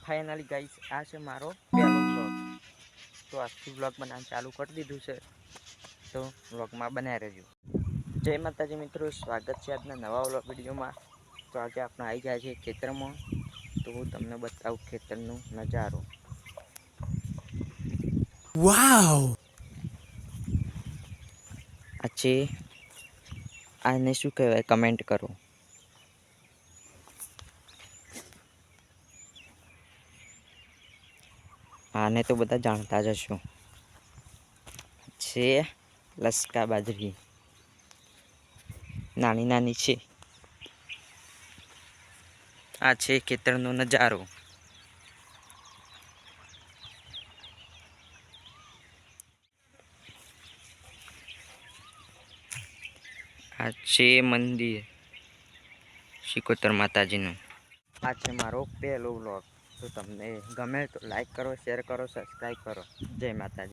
Finally guys આ છે મારો પહેલો બ્લોગ। તો આજથી બ્લોગ બનાવવાનું ચાલુ કરી દીધું છે, તો બ્લોગમાં બનાવી રહેજો। જય માતાજી મિત્રો, સ્વાગત છે આજના નવા બ્લોગ વિડીયોમાં। તો આજે આપણે આવી ગયા છીએ ખેતરમાં, તો હું તમને બતાવું ખેતરનો નજારો। વાવ! આ છે, આને શું કહેવાય કમેન્ટ કરો। આને તો બધા જાણતા જ હશો, છે લસકા બાજરી, નાની નાની છે। આ છે ખેતરનો નજારો। આ છે મંદિર શિકોતર માતાજીનું। આ છે મારો પહેલો વ્લોગ। તો તમને ગમે તો લાઈક કરો, શેર કરો, સબસ્ક્રાઈબ કરો। જય માતાજી।